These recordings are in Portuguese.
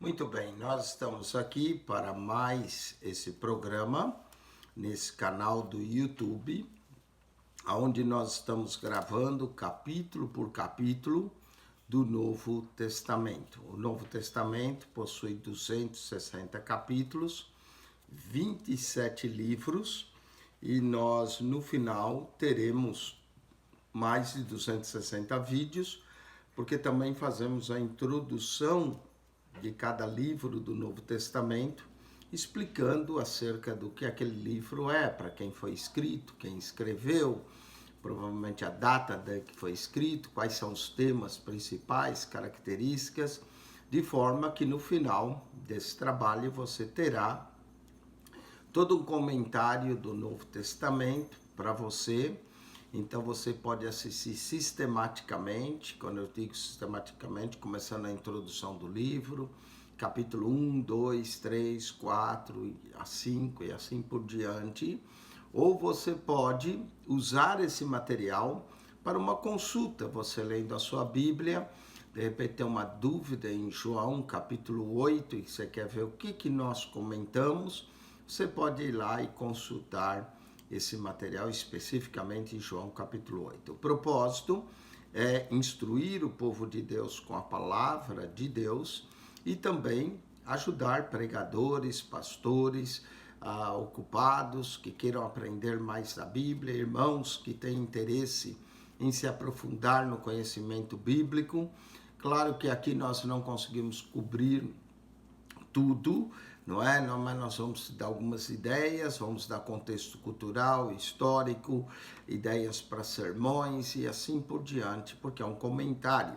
Muito bem, nós estamos aqui para mais esse programa, nesse canal do YouTube, onde nós estamos gravando capítulo por capítulo do Novo Testamento. O Novo Testamento possui 260 capítulos, 27 livros, e nós no final teremos mais de 260 vídeos, porque também fazemos a introdução de cada livro do Novo Testamento, explicando acerca do que aquele livro é, para quem foi escrito, quem escreveu, provavelmente a data que foi escrito, quais são os temas principais, características, de forma que no final desse trabalho você terá todo um comentário do Novo Testamento para você. Então você pode assistir sistematicamente, quando eu digo sistematicamente, começando a introdução do livro, capítulo 1, 2, 3, 4, a 5 e assim por diante. Ou você pode usar esse material para uma consulta, você lendo a sua Bíblia, de repente tem uma dúvida em João capítulo 8 e você quer ver o que nós comentamos, você pode ir lá e consultar esse material especificamente em João capítulo 8. O propósito é instruir o povo de Deus com a palavra de Deus e também ajudar pregadores, pastores, ocupados que queiram aprender mais da Bíblia, irmãos que têm interesse em se aprofundar no conhecimento bíblico. Claro que aqui nós não conseguimos cobrir tudo, não é? Mas nós vamos dar algumas ideias, vamos dar contexto cultural, histórico, ideias para sermões e assim por diante, porque é um comentário.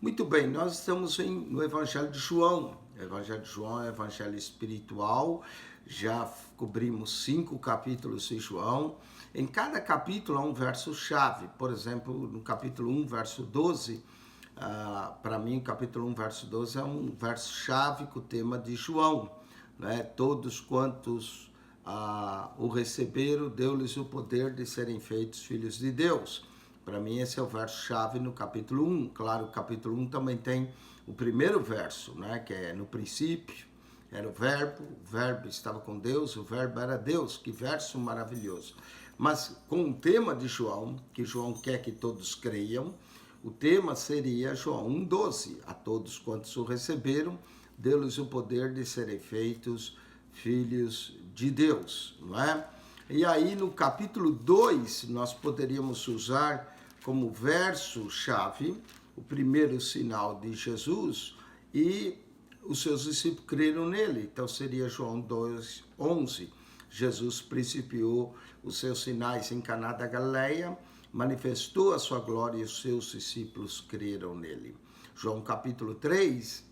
Muito bem, nós estamos no Evangelho de João. O Evangelho de João é um evangelho espiritual, já cobrimos 5 capítulos de João. Em cada capítulo há um verso-chave. Por exemplo, no capítulo 1, verso 12, para mim, o capítulo 1, verso 12 é um verso-chave com o tema de João. Né? Todos quantos o receberam, deu-lhes o poder de serem feitos filhos de Deus. Para mim, esse é o verso-chave no capítulo 1. Claro, o capítulo 1 também tem o primeiro verso, né? Que é no princípio, era o verbo estava com Deus, o verbo era Deus. Que verso maravilhoso. Mas com o tema de João, que João quer que todos creiam, o tema seria João 1,12. A todos quantos o receberam, deu-lhes o poder de serem feitos filhos de Deus, não é? E aí no capítulo 2, nós poderíamos usar como verso-chave o primeiro sinal de Jesus e os seus discípulos creram nele. Então seria João 2,11. Jesus principiou os seus sinais em Caná da Galileia, manifestou a sua glória e os seus discípulos creram nele. João capítulo 3,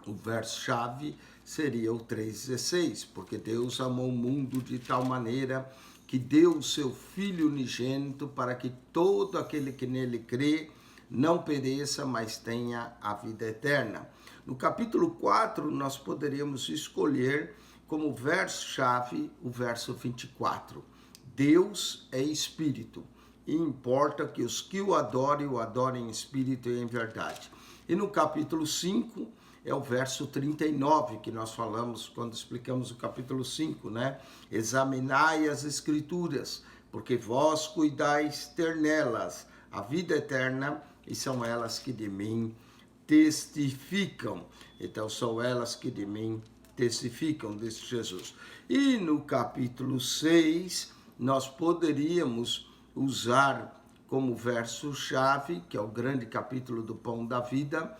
o verso-chave seria o 3,16, porque Deus amou o mundo de tal maneira que deu o seu Filho unigênito para que todo aquele que nele crê não pereça, mas tenha a vida eterna. No capítulo 4, nós poderíamos escolher como verso-chave o verso 24. Deus é Espírito, e importa que os que o adorem em espírito e em verdade. E no capítulo 5, é o verso 39, que nós falamos quando explicamos o capítulo 5, né? Examinai as escrituras, porque vós cuidais ter nelas a vida eterna, e são elas que de mim testificam. Então, são elas que de mim testificam, disse Jesus. E no capítulo 6, nós poderíamos usar como verso-chave, que é o grande capítulo do Pão da Vida,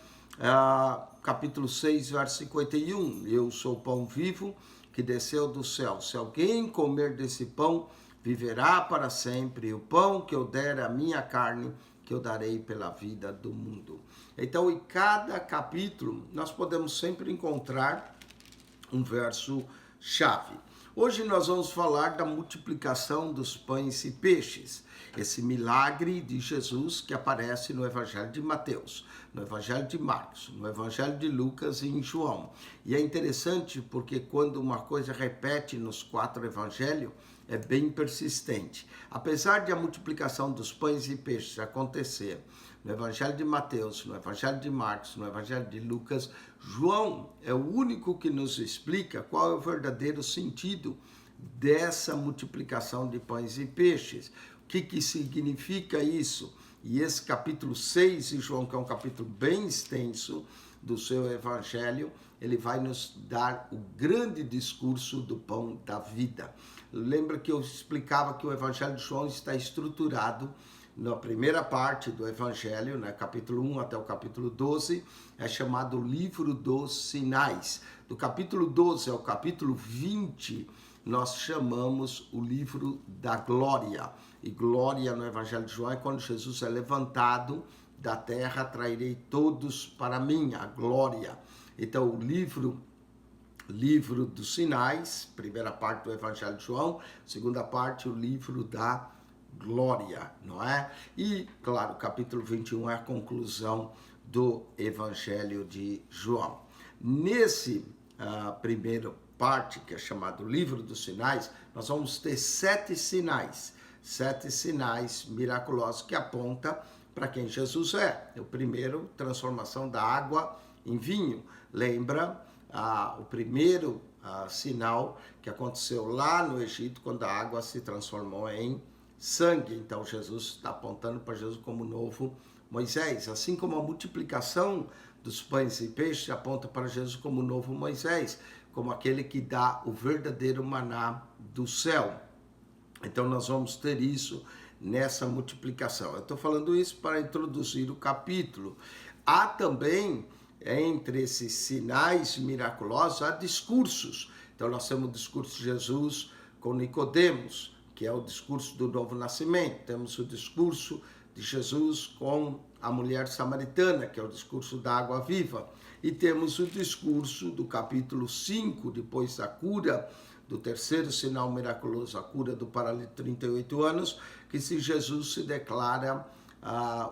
capítulo 6, verso 51. Eu sou o pão vivo que desceu do céu. Se alguém comer desse pão, viverá para sempre. O pão que eu der, a minha carne, que eu darei pela vida do mundo. Então, em cada capítulo, nós podemos sempre encontrar um verso-chave. Hoje nós vamos falar da multiplicação dos pães e peixes, esse milagre de Jesus que aparece no Evangelho de Mateus, no Evangelho de Marcos, no Evangelho de Lucas e em João. E é interessante porque quando uma coisa repete nos 4 evangelhos, é bem persistente. Apesar de a multiplicação dos pães e peixes acontecer no Evangelho de Mateus, no Evangelho de Marcos, no Evangelho de Lucas, João é o único que nos explica qual é o verdadeiro sentido dessa multiplicação de pães e peixes. O que significa isso? E esse capítulo 6 de João, que é um capítulo bem extenso do seu Evangelho, ele vai nos dar o grande discurso do pão da vida. Lembra que eu explicava que o Evangelho de João está estruturado na primeira parte do Evangelho, né, capítulo 1 até o capítulo 12, é chamado Livro dos Sinais. Do capítulo 12 ao capítulo 20, nós chamamos o Livro da Glória. E glória no Evangelho de João é quando Jesus é levantado da terra, trairei todos para mim, a glória. Então, o livro dos Sinais, primeira parte do Evangelho de João, segunda parte, o livro da glória, não é? E, claro, o capítulo 21 é a conclusão do Evangelho de João. Nesse primeira parte, que é chamado Livro dos Sinais, nós vamos ter 7 sinais miraculosos que apontam para quem Jesus é. O primeiro, transformação da água em vinho. Lembra o primeiro sinal que aconteceu lá no Egito, quando a água se transformou em sangue. Então Jesus está apontando para Jesus como novo Moisés, assim como a multiplicação dos pães e peixes aponta para Jesus como novo Moisés, como aquele que dá o verdadeiro maná do céu. Então nós vamos ter isso nessa multiplicação. Eu estou falando isso para introduzir o capítulo. Há também, entre esses sinais miraculosos, há discursos. Então nós temos o discurso de Jesus com Nicodemos, que é o discurso do novo nascimento. Temos o discurso de Jesus com a mulher samaritana, que é o discurso da água viva. E temos o discurso do capítulo 5, depois da cura, do terceiro sinal miraculoso, a cura do paralítico de 38 anos, que se Jesus se declara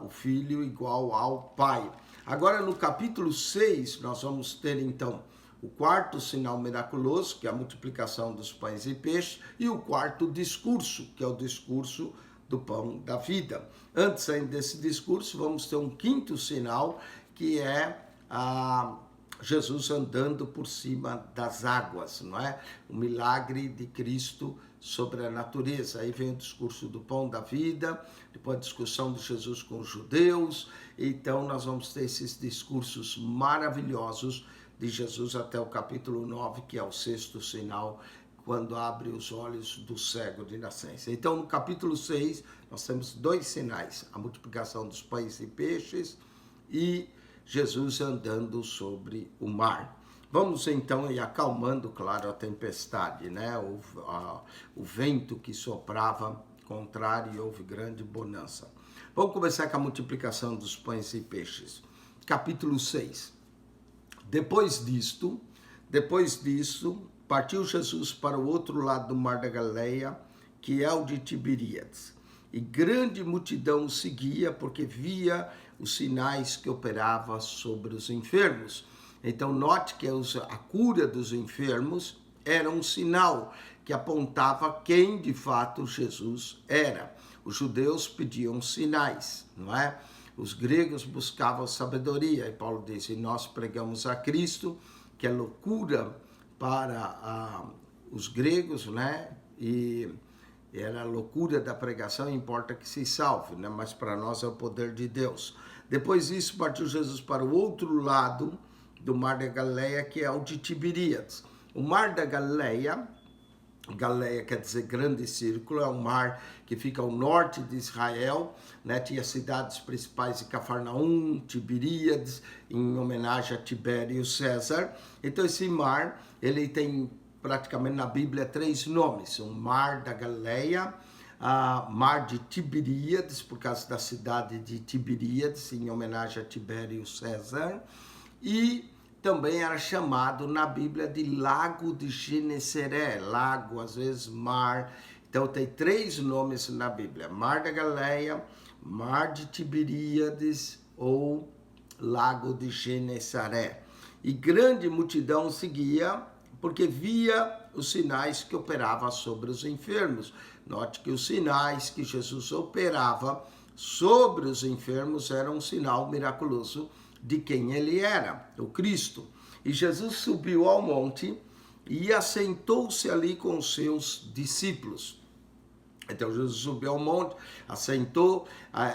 o Filho igual ao Pai. Agora, no capítulo 6, nós vamos ter, então, o quarto sinal miraculoso, que é a multiplicação dos pães e peixes, e o quarto discurso, que é o discurso do pão da vida. Antes ainda desse discurso, vamos ter um quinto sinal, que é Jesus andando por cima das águas, não é? O milagre de Cristo sobre a natureza. Aí vem o discurso do pão da vida, depois a discussão de Jesus com os judeus. Então nós vamos ter esses discursos maravilhosos de Jesus até o capítulo 9, que é o sexto sinal, quando abre os olhos do cego de nascença. Então, no capítulo 6, nós temos 2 sinais, a multiplicação dos pães e peixes e Jesus andando sobre o mar. Vamos então ir acalmando, claro, a tempestade, né? O vento que soprava contrário e houve grande bonança. Vamos começar com a multiplicação dos pães e peixes. Capítulo 6. Depois disto, partiu Jesus para o outro lado do mar da Galileia, que é o de Tiberíades. E grande multidão o seguia, porque via os sinais que operava sobre os enfermos. Então, note que a cura dos enfermos era um sinal que apontava quem de fato Jesus era. Os judeus pediam sinais, não é? Os gregos buscavam sabedoria, e Paulo diz, e nós pregamos a Cristo, que é loucura para os gregos, né? E era a loucura da pregação, importa que se salve, né? Mas para nós é o poder de Deus. Depois disso, partiu Jesus para o outro lado do mar da Galileia, que é o de Tiberíades. O mar da Galileia quer dizer grande círculo, é um mar que fica ao norte de Israel, né? Tinha cidades principais de Cafarnaum, Tiberíades, em homenagem a Tibério César. Então esse mar, ele tem praticamente na Bíblia 3 nomes, o mar da Galileia, mar de Tiberíades, por causa da cidade de Tiberíades, em homenagem a Tibério César, e também era chamado na Bíblia de Lago de Genesaré, lago, às vezes mar. Então tem 3 nomes na Bíblia, Mar da Galileia, Mar de Tiberíades ou Lago de Genesaré. E grande multidão seguia, porque via os sinais que operava sobre os enfermos. Note que os sinais que Jesus operava sobre os enfermos era um sinal miraculoso de quem ele era, o Cristo. E Jesus subiu ao monte e assentou-se ali com os seus discípulos. Então Jesus subiu ao monte, assentou,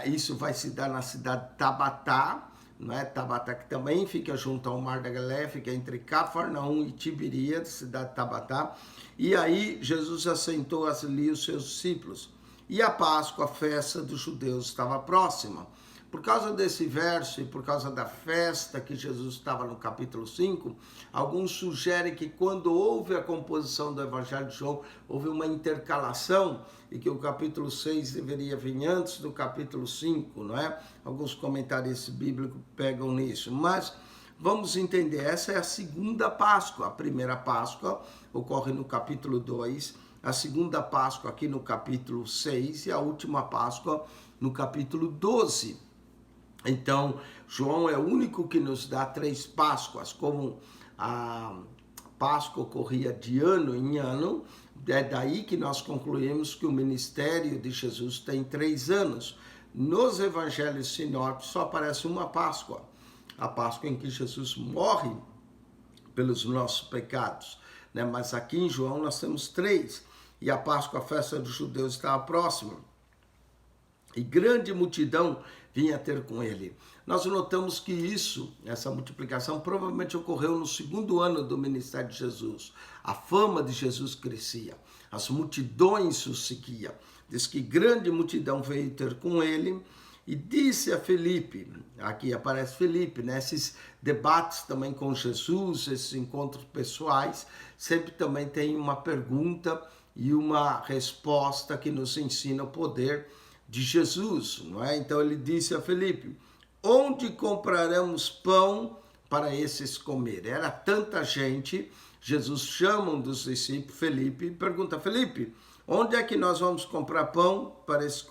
isso vai se dar na cidade de Tabatá, não é? Tabatá que também fica junto ao Mar da Galileia, fica entre Cafarnaum e Tiberíades, cidade de Tabatá. E aí Jesus assentou ali os seus discípulos. E a Páscoa, a festa dos judeus, estava próxima. Por causa desse verso e por causa da festa que Jesus estava no capítulo 5, alguns sugerem que quando houve a composição do Evangelho de João, houve uma intercalação e que o capítulo 6 deveria vir antes do capítulo 5, não é? Alguns comentaristas bíblicos pegam nisso, mas vamos entender, essa é a segunda Páscoa. A primeira Páscoa ocorre no capítulo 2, a segunda Páscoa aqui no capítulo 6 e a última Páscoa no capítulo 12. Então, João é o único que nos dá 3 Páscoas, como a Páscoa ocorria de ano em ano, é daí que nós concluímos que o ministério de Jesus tem 3 anos. Nos evangelhos sinópticos só aparece uma Páscoa, a Páscoa em que Jesus morre pelos nossos pecados, né? Mas aqui em João nós temos 3, e a Páscoa, a festa dos judeus, estava próxima. E grande multidão vinha ter com ele. Nós notamos que essa multiplicação provavelmente ocorreu no 2º ano do ministério de Jesus. A fama de Jesus crescia, as multidões o seguiam. Diz que grande multidão veio ter com ele e disse a Felipe, aqui aparece Felipe, né? Esses debates também com Jesus, esses encontros pessoais, sempre também tem uma pergunta e uma resposta que nos ensina o poder de Jesus, não é? Então ele disse a Felipe, onde compraremos pão para esses comer? Era tanta gente, Jesus chama um dos discípulos, Felipe, e pergunta, Felipe, onde é que nós vamos comprar pão para esses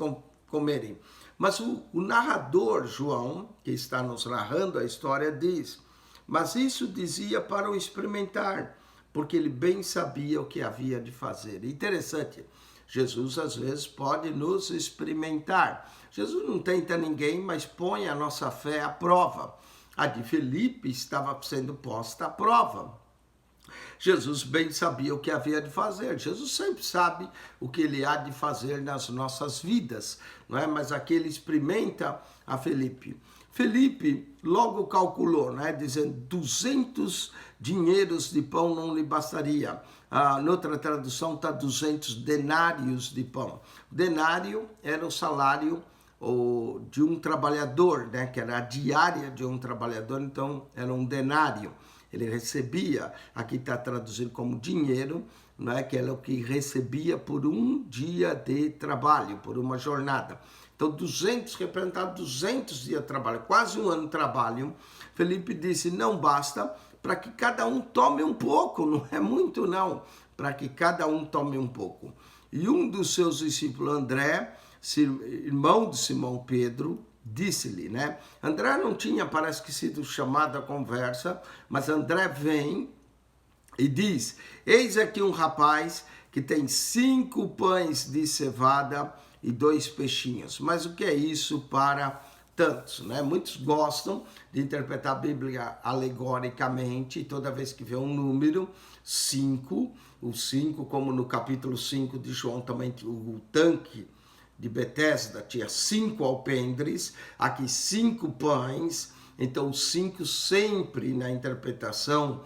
comerem? Mas o narrador, João, que está nos narrando a história, diz, mas isso dizia para o experimentar, porque ele bem sabia o que havia de fazer. Interessante, Jesus às vezes pode nos experimentar. Jesus não tenta ninguém, mas põe a nossa fé à prova. A de Felipe estava sendo posta à prova. Jesus bem sabia o que havia de fazer. Jesus sempre sabe o que ele há de fazer nas nossas vidas, não é? Mas aqui ele experimenta a Felipe. Felipe logo calculou, né, dizendo 200 dinheiros de pão não lhe bastaria. Noutra tradução está 200 denários de pão. Denário era o salário de um trabalhador, né, que era a diária de um trabalhador, então era um denário. Ele recebia, aqui está traduzido como dinheiro, né, que era o que recebia por um dia de trabalho, por uma jornada. Então 200 representava 200 dias de trabalho, quase um ano de trabalho. Felipe disse, não basta, para que cada um tome um pouco, não é muito não, para que cada um tome um pouco. E um dos seus discípulos, André, irmão de Simão Pedro, disse-lhe, né? André não tinha, parece que sido chamado à conversa, mas André vem e diz, eis aqui um rapaz que tem 5 pães de cevada e 2 peixinhos. Mas o que é isso para tantos, né? Muitos gostam de interpretar a Bíblia alegoricamente, e toda vez que vê um número, 5, o 5, como no capítulo 5 de João também, o tanque de Betesda tinha 5 alpendres, aqui 5 pães, então 5 sempre na interpretação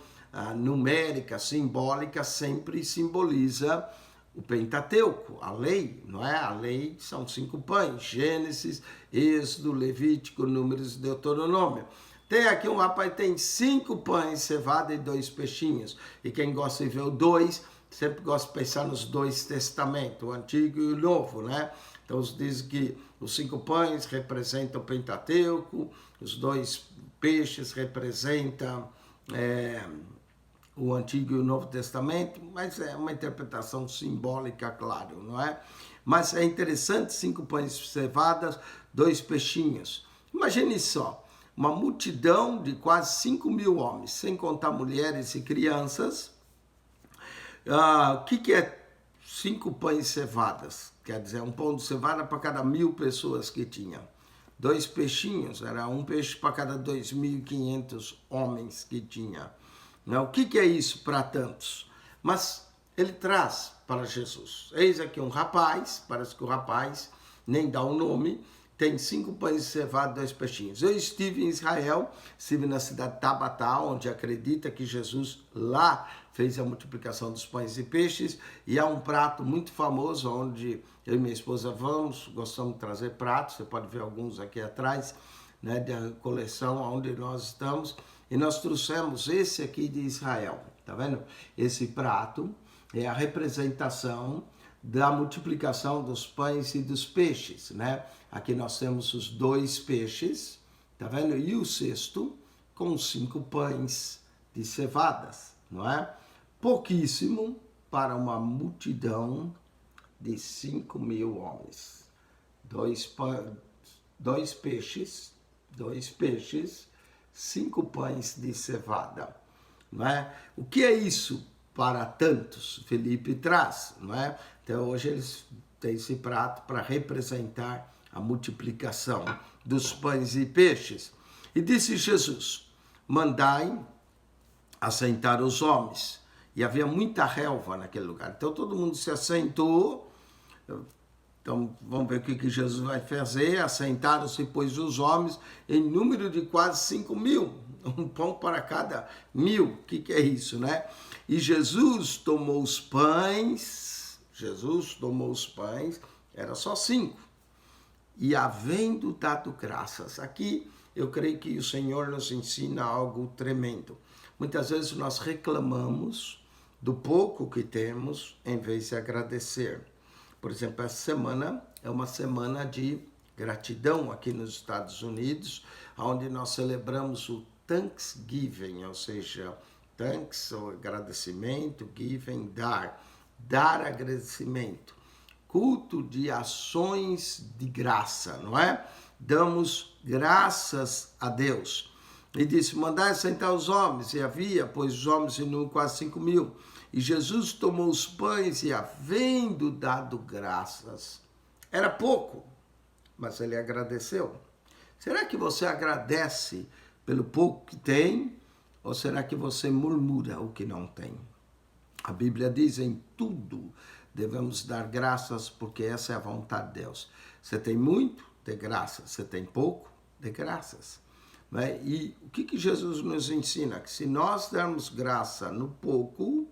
numérica, simbólica, sempre simboliza o Pentateuco, a lei, não é? A lei são 5 pães, Gênesis, Êxodo, Levítico, Números e Deuteronômio. Tem aqui um rapaz, tem 5 pães, cevada e 2 peixinhos. E quem gosta de ver o 2, sempre gosta de pensar nos 2 testamentos, o Antigo e o Novo, né? Então, diz que os 5 pães representam o Pentateuco, os 2 peixes representam o Antigo e o Novo Testamento, mas é uma interpretação simbólica, claro, não é? Mas é interessante, 5 pães de cevadas, 2 peixinhos. Imagine só, uma multidão de quase 5.000 homens, sem contar mulheres e crianças. O que é 5 pães cevadas, quer dizer, um pão de cevada para cada 1.000 pessoas que tinha. 2 peixinhos, era um peixe para cada 2.500 homens que tinha. Não, o que é isso para tantos? Mas ele traz para Jesus. Eis aqui um rapaz, parece que o rapaz nem dá o nome, tem 5 pães de cevada e 2 peixinhos. Eu estive em Israel, estive na cidade de Tabatá, onde acredita que Jesus lá fez a multiplicação dos pães e peixes, e há um prato muito famoso, onde eu e minha esposa gostamos de trazer pratos, você pode ver alguns aqui atrás, né, da coleção onde nós estamos, e nós trouxemos esse aqui de Israel, tá vendo? Esse prato é a representação da multiplicação dos pães e dos peixes, né? Aqui nós temos os 2 peixes, tá vendo? E o cesto com 5 pães de cevadas, não é? Pouquíssimo para uma multidão de 5.000 homens. 2 peixes, 5 pães de cevada, não é? O que é isso para tantos? Felipe traz, não é? Então hoje eles têm esse prato para representar a multiplicação dos pães e peixes. E disse Jesus: mandai assentar os homens. E havia muita relva naquele lugar. Então todo mundo se assentou. Então vamos ver o que Jesus vai fazer. Assentaram-se, pois, os homens em número de quase 5.000. Um pão para cada 1.000. O que é isso, né? E Jesus tomou os pães. Era só 5. E havendo dado graças. Aqui eu creio que o Senhor nos ensina algo tremendo. Muitas vezes nós reclamamos do pouco que temos, em vez de agradecer. Por exemplo, essa semana é uma semana de gratidão aqui nos Estados Unidos, onde nós celebramos o Thanksgiving, ou seja, thanks, ou agradecimento, giving, dar agradecimento. Culto de ações de graça, não é? Damos graças a Deus. E disse: mandai sentar os homens. E havia, pois, os homens em número quase 5.000. E Jesus tomou os pães e, havendo dado graças, era pouco, mas ele agradeceu. Será que você agradece pelo pouco que tem? Ou será que você murmura o que não tem? A Bíblia diz: em tudo devemos dar graças, porque essa é a vontade de Deus. Você tem muito? Dê graças. Você tem pouco? Dê graças. Né? E o que Jesus nos ensina? Que se nós dermos graça no pouco,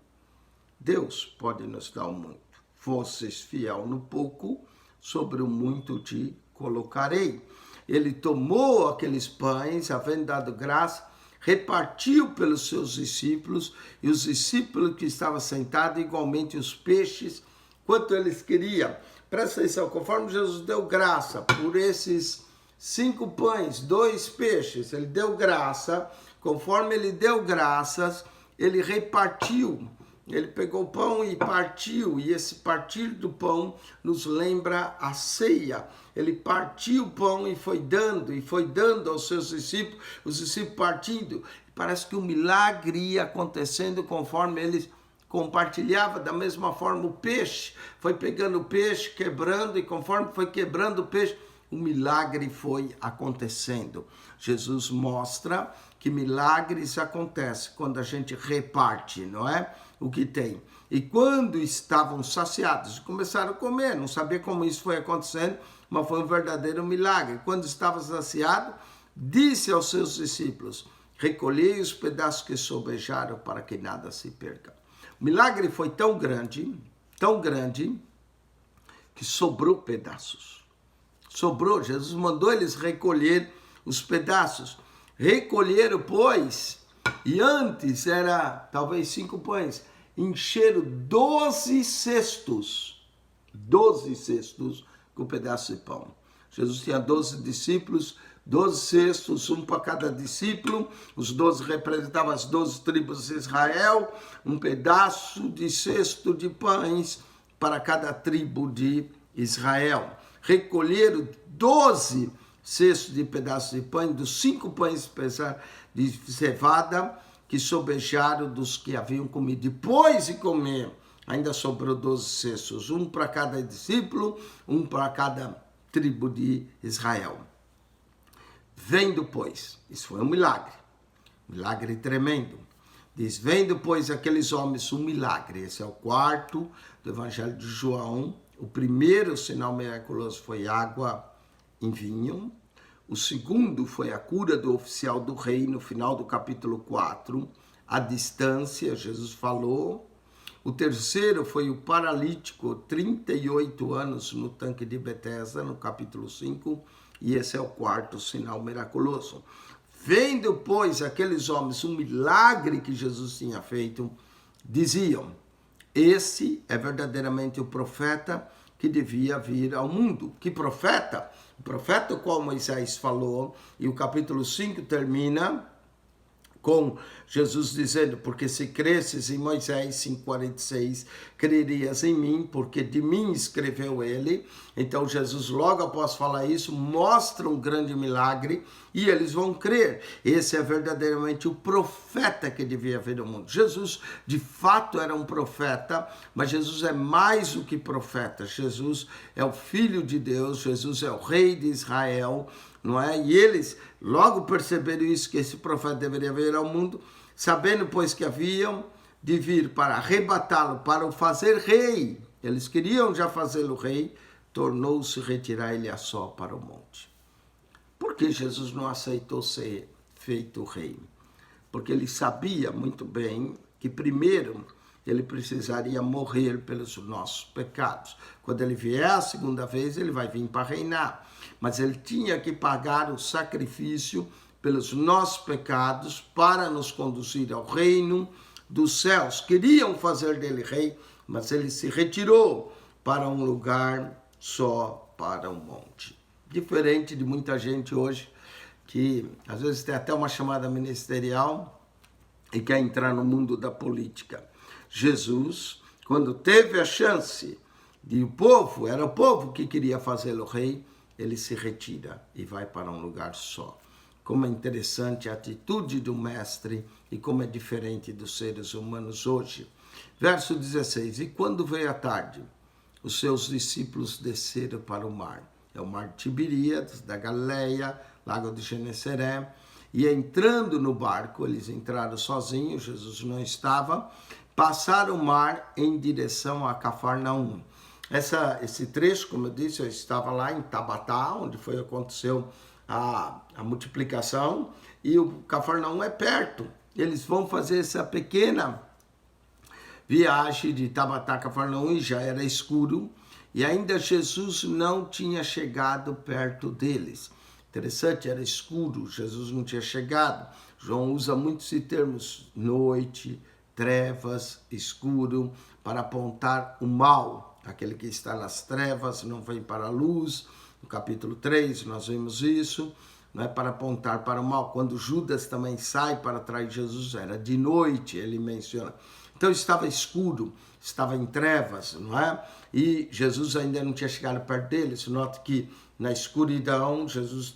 Deus pode nos dar o muito. Fosses fiel no pouco, sobre o muito te colocarei. Ele tomou aqueles pães, havendo dado graça, repartiu pelos seus discípulos, e os discípulos que estavam sentados, igualmente os peixes, quanto eles queriam. Presta atenção, conforme Jesus deu graça por esses 5 pães, 2 peixes, ele deu graça, conforme ele deu graças, ele repartiu. Ele pegou o pão e partiu, e esse partir do pão nos lembra a ceia. Ele partiu o pão e foi dando aos seus discípulos, os discípulos partindo. Parece que o milagre ia acontecendo conforme eles compartilhavam. Da mesma forma o peixe, foi pegando o peixe, quebrando, e conforme foi quebrando o peixe, o milagre foi acontecendo. Jesus mostra que milagres acontecem quando a gente reparte, não é? O que tem. E quando estavam saciados, começaram a comer, não sabia como isso foi acontecendo, mas foi um verdadeiro milagre. Quando estava saciado, disse aos seus discípulos: recolhei os pedaços que sobejaram, para que nada se perca. O milagre foi tão grande, que sobrou pedaços. Sobrou, Jesus mandou eles recolher os pedaços. Recolheram, pois, e antes era talvez 5 pães, encheram 12 cestos com pedaço de pão. Jesus tinha 12 discípulos, 12 cestos, um para cada discípulo. Os 12 representavam as 12 tribos de Israel, um pedaço de cesto de pães para cada tribo de Israel. Recolheram 12 cestos de pedaços de pão, dos 5 pães de cevada que sobejaram dos que haviam comido. Depois de comer ainda sobrou 12 cestos, um para cada discípulo, um para cada tribo de Israel. Vendo, pois, isso foi um milagre tremendo. Diz, vendo, pois, aqueles homens um milagre. Esse é o quarto do Evangelho de João. O primeiro sinal miraculoso foi água em vinho. O segundo foi a cura do oficial do rei, no final do capítulo 4. A distância, Jesus falou. O terceiro foi o paralítico, 38 anos no tanque de Betesda, no capítulo 5. E esse é o quarto sinal miraculoso. Vendo, pois, aqueles homens um milagre que Jesus tinha feito, diziam, esse é verdadeiramente o profeta que devia vir ao mundo. Que profeta? O profeta qual Moisés falou, e o capítulo 5 termina com Jesus dizendo, porque se cresces em Moisés 5,46, crerias em mim, porque de mim escreveu ele. Então Jesus, logo após falar isso, mostra um grande milagre e eles vão crer. Esse é verdadeiramente o profeta que devia vir ao mundo. Jesus, de fato, era um profeta, mas Jesus é mais do que profeta. Jesus é o Filho de Deus, Jesus é o Rei de Israel, não é? E eles logo perceberam isso, que esse profeta deveria vir ao mundo, sabendo, pois, que haviam de vir para arrebatá-lo, para o fazer rei. Eles queriam já fazê-lo rei, tornou-se retirar ele a só para o monte. Por que Jesus não aceitou ser feito rei? Porque ele sabia muito bem que primeiro ele precisaria morrer pelos nossos pecados. Quando ele vier a segunda vez, ele vai vir para reinar. Mas ele tinha que pagar o sacrifício pelos nossos pecados para nos conduzir ao reino dos céus. Queriam fazer dele rei, mas ele se retirou para um lugar só, para um monte. Diferente de muita gente hoje, que às vezes tem até uma chamada ministerial e quer entrar no mundo da política. Jesus, quando teve a chance de era o povo que queria fazê-lo rei, ele se retira e vai para um lugar só. Como é interessante a atitude do mestre e como é diferente dos seres humanos hoje. Verso 16, e quando veio a tarde, os seus discípulos desceram para o mar. É o mar de Tiberíades, da Galileia, lago de Genesaré, e entrando no barco, eles entraram sozinhos, Jesus não estava, passaram o mar em direção a Cafarnaum. Esse trecho, como eu disse, eu estava lá em Tabatá, onde aconteceu a multiplicação, e o Cafarnaum é perto. Eles vão fazer essa pequena viagem de Tabatá a Cafarnaum, e já era escuro, e ainda Jesus não tinha chegado perto deles. Interessante, era escuro, Jesus não tinha chegado. João usa muito esses termos, noite, trevas, escuro, para apontar o mal. Aquele que está nas trevas não vem para a luz. No capítulo 3 nós vimos isso, não é, para apontar para o mal. Quando Judas também sai para trair Jesus, era de noite, ele menciona. Então estava escuro, estava em trevas, não é? E Jesus ainda não tinha chegado perto deles. Note que na escuridão Jesus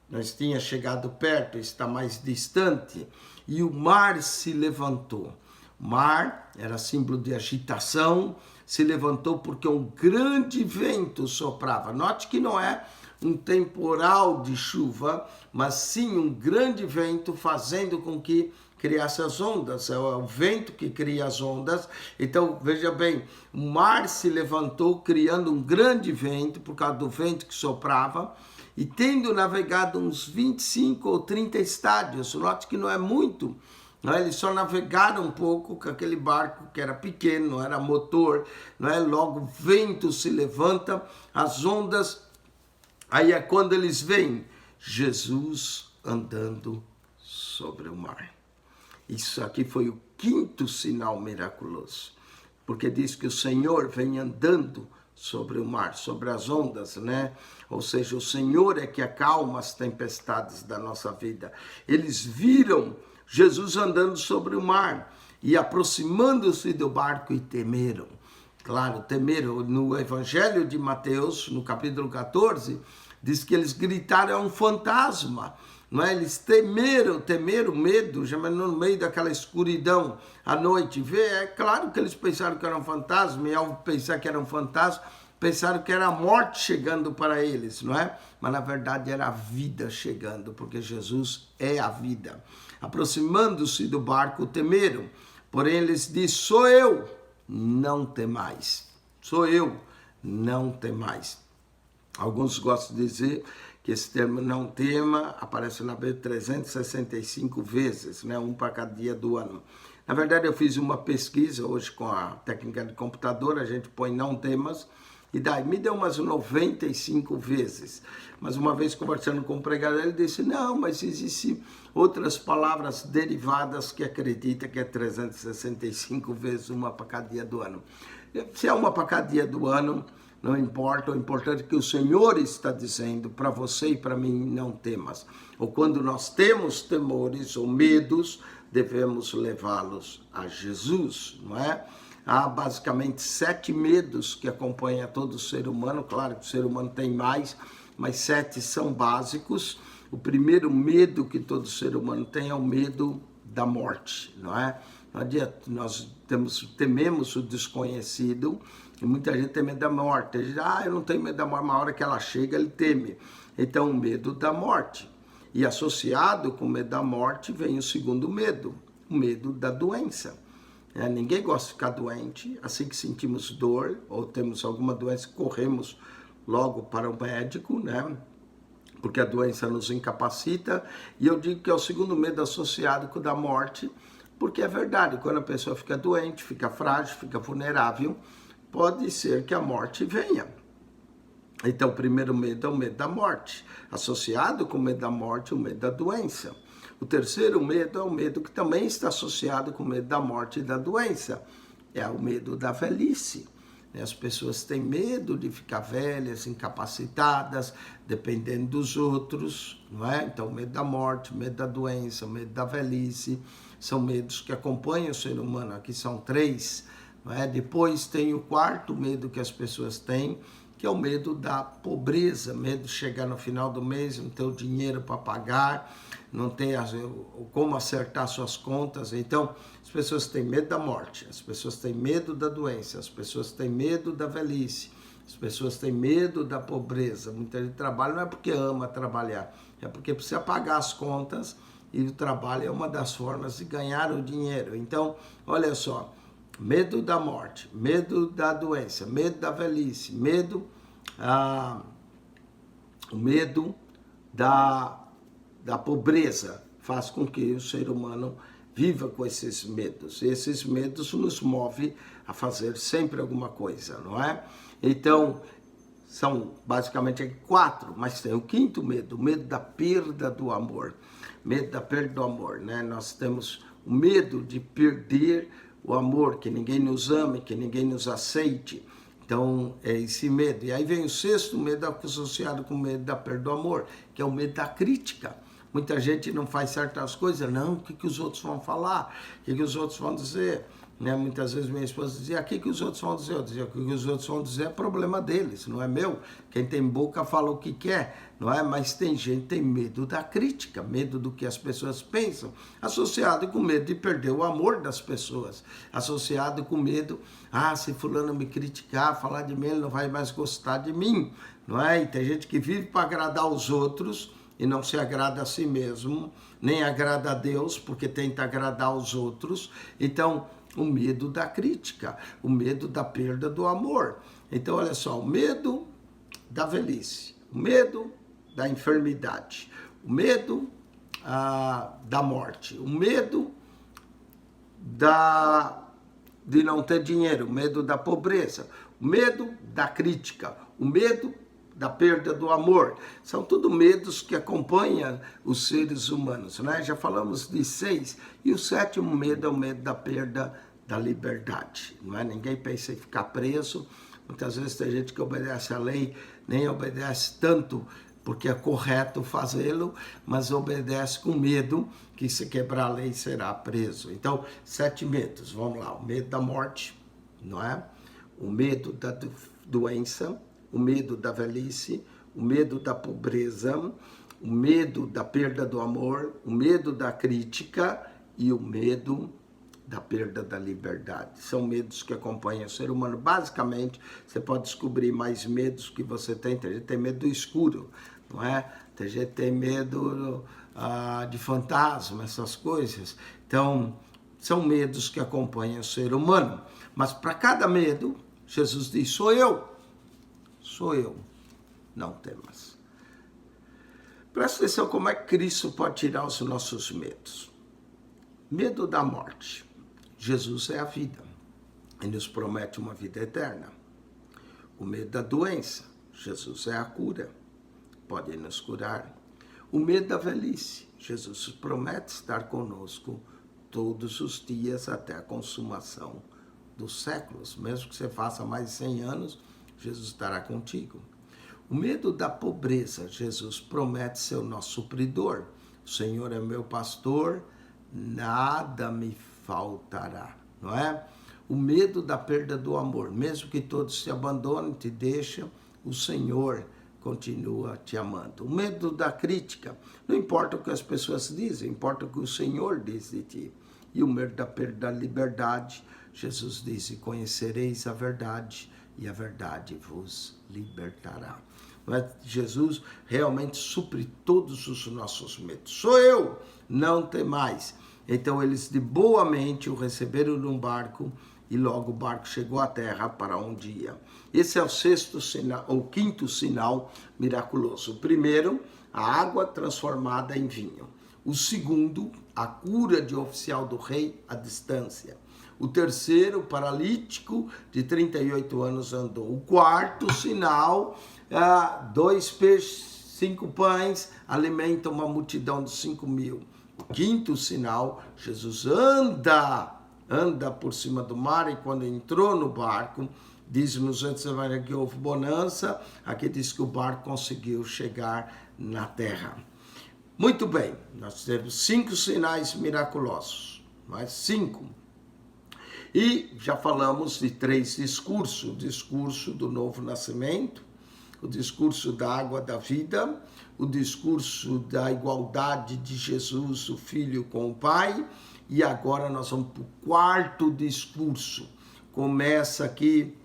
nós tinha chegado perto, está mais distante. E o mar se levantou. O mar era símbolo de agitação, se levantou porque um grande vento soprava. Note que não é um temporal de chuva, mas sim um grande vento fazendo com que criasse as ondas. É o vento que cria as ondas. Então, veja bem, o mar se levantou criando um grande vento por causa do vento que soprava, e tendo navegado uns 25 ou 30 estádios. Note que não é muito. Eles só navegaram um pouco com aquele barco que era pequeno, não era motor, não é? Logo o vento se levanta, as ondas, aí é quando eles veem Jesus andando sobre o mar. Isso aqui foi o quinto sinal miraculoso, porque diz que o Senhor vem andando sobre o mar, sobre as ondas, né? Ou seja, o Senhor é que acalma as tempestades da nossa vida. Eles viram Jesus andando sobre o mar e aproximando-se do barco e temeram. Claro, temeram. No Evangelho de Mateus, no capítulo 14, diz que eles gritaram, é um fantasma. não é? Eles temeram medo, já no meio daquela escuridão à noite. É claro que eles pensaram que era um fantasma, e ao pensar que era um fantasma, pensaram que era a morte chegando para eles, não é? Mas na verdade era a vida chegando, porque Jesus é a vida. Aproximando-se do barco, temeram. Porém, eles dizem: sou eu, não temais. Sou eu, não temais. Alguns gostam de dizer que esse termo não tema aparece na Bíblia 365 vezes, né? Um para cada dia do ano. Na verdade, eu fiz uma pesquisa hoje com a técnica de computador, a gente põe não temas, e daí me deu umas 95 vezes. Mas uma vez conversando com o pregador, ele disse: não, mas existem outras palavras derivadas que acredita que é 365 vezes, uma para cada dia do ano. Se é uma para cada dia do ano, não importa, o importante é que o Senhor está dizendo para você e para mim: não temas. Ou quando nós temos temores ou medos, devemos levá-los a Jesus, não é? Há basicamente 7 medos que acompanham todo ser humano. Claro que o ser humano tem mais, mas 7 são básicos. O primeiro medo que todo ser humano tem é o medo da morte, não é? Não adianta, nós tememos o desconhecido, e muita gente tem medo da morte. Ele diz: eu não tenho medo da morte, mas na hora que ela chega, ele teme. Então, o medo da morte. E associado com o medo da morte vem o segundo medo, o medo da doença. Ninguém gosta de ficar doente. Assim que sentimos dor ou temos alguma doença, corremos logo para o médico, né? Porque a doença nos incapacita. E eu digo que é o segundo medo associado com o da morte, porque é verdade, quando a pessoa fica doente, fica frágil, fica vulnerável, pode ser que a morte venha. Então, o primeiro medo é o medo da morte, associado com o medo da morte, o medo da doença. O terceiro medo é o medo que também está associado com o medo da morte e da doença, é o medo da velhice. As pessoas têm medo de ficar velhas, incapacitadas, dependendo dos outros, não é? Então, o medo da morte, o medo da doença, o medo da velhice, são medos que acompanham o ser humano. Aqui são 3, não é? Depois tem o quarto medo que as pessoas têm, que é o medo da pobreza, medo de chegar no final do mês, não ter o dinheiro para pagar, não ter como acertar suas contas. Então, as pessoas têm medo da morte, as pessoas têm medo da doença, as pessoas têm medo da velhice, as pessoas têm medo da pobreza. Muita gente trabalha não é porque ama trabalhar, é porque precisa pagar as contas, e o trabalho é uma das formas de ganhar o dinheiro. Então, olha só, medo da morte, medo da doença, medo da velhice, o medo da pobreza faz com que o ser humano viva com esses medos. E esses medos nos movem a fazer sempre alguma coisa, não é? Então, são basicamente 4, mas tem o quinto medo, o medo da perda do amor. Medo da perda do amor, né? Nós temos o medo de perder o amor, que ninguém nos ame, que ninguém nos aceite. Então, é esse medo. E aí vem o sexto medo associado com o medo da perda do amor, que é o medo da crítica. Muita gente não faz certas coisas, não, o que os outros vão falar, o que os outros vão dizer. Né? Muitas vezes minha esposa dizia: o que os outros vão dizer? Eu dizia: o que os outros vão dizer é problema deles, não é meu. Quem tem boca fala o que quer, não é? Mas tem gente que tem medo da crítica, medo do que as pessoas pensam, associado com medo de perder o amor das pessoas, associado com medo: se fulano me criticar, falar de mim, ele não vai mais gostar de mim, não é? E tem gente que vive para agradar os outros e não se agrada a si mesmo, nem agrada a Deus, porque tenta agradar os outros. Então, o medo da crítica, o medo da perda do amor. Então, olha só, o medo da velhice, o medo da enfermidade, o medo da morte, o medo de não ter dinheiro, o medo da pobreza, o medo da crítica, o medo da perda do amor. São tudo medos que acompanham os seres humanos, né? Já falamos de 6. E o 7º medo é o medo da perda da liberdade, não é? Ninguém pensa em ficar preso. Muitas vezes tem gente que obedece à lei, nem obedece tanto porque é correto fazê-lo, mas obedece com medo que, se quebrar a lei, será preso. Então, 7 medos, vamos lá. O medo da morte, não é? O medo da doença, o medo da velhice, o medo da pobreza, o medo da perda do amor, o medo da crítica e o medo da perda da liberdade. São medos que acompanham o ser humano. Basicamente, você pode descobrir mais medos que você tem. Tem gente que tem medo do escuro, não é? Tem gente que tem medo de fantasma, essas coisas. Então, são medos que acompanham o ser humano. Mas para cada medo, Jesus diz, sou eu, não temas. Presta atenção como é que Cristo pode tirar os nossos medos. Medo da morte. Jesus é a vida. Ele nos promete uma vida eterna. O medo da doença. Jesus é a cura. Pode nos curar. O medo da velhice. Jesus promete estar conosco todos os dias até a consumação dos séculos. Mesmo que você faça mais de 100 anos, Jesus estará contigo. O medo da pobreza. Jesus promete ser o nosso supridor. O Senhor é meu pastor, nada me faltará, não é? O medo da perda do amor. Mesmo que todos te abandonem, te deixem, o Senhor continua te amando. O medo da crítica. Não importa o que as pessoas dizem, importa o que o Senhor diz de ti. E o medo da perda da liberdade. Jesus disse, conhecereis a verdade e a verdade vos libertará. Mas Jesus realmente supre todos os nossos medos. Sou eu, não temais. Então eles de boa mente o receberam num barco e logo o barco chegou à terra para um dia. Esse é o sexto sinal, ou quinto sinal miraculoso. O primeiro, a água transformada em vinho. O segundo, a cura de oficial do rei à distância. O terceiro, paralítico de 38 anos andou. O quarto sinal, 2 peixes, 5 pães, alimenta uma multidão de 5.000. O quinto sinal, Jesus anda por cima do mar e quando entrou no barco, diz-nos antes que houve bonança, aqui diz que o barco conseguiu chegar na terra. Muito bem, nós temos 5 sinais miraculosos, mais 5. E já falamos de 3 discursos, o discurso do novo nascimento, o discurso da água da vida, o discurso da igualdade de Jesus, o Filho com o Pai, e agora nós vamos para o quarto discurso. Começa aqui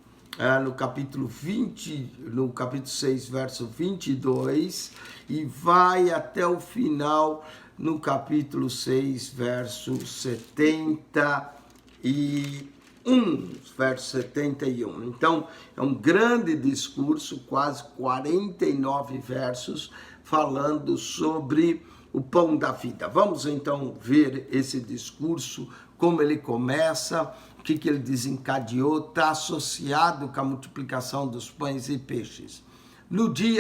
no capítulo 6, verso 22, e vai até o final no capítulo 6, verso 71. Então, é um grande discurso, quase 49 versos, falando sobre o pão da vida. Vamos então ver esse discurso, como ele começa, o que ele desencadeou, está associado com a multiplicação dos pães e peixes. No dia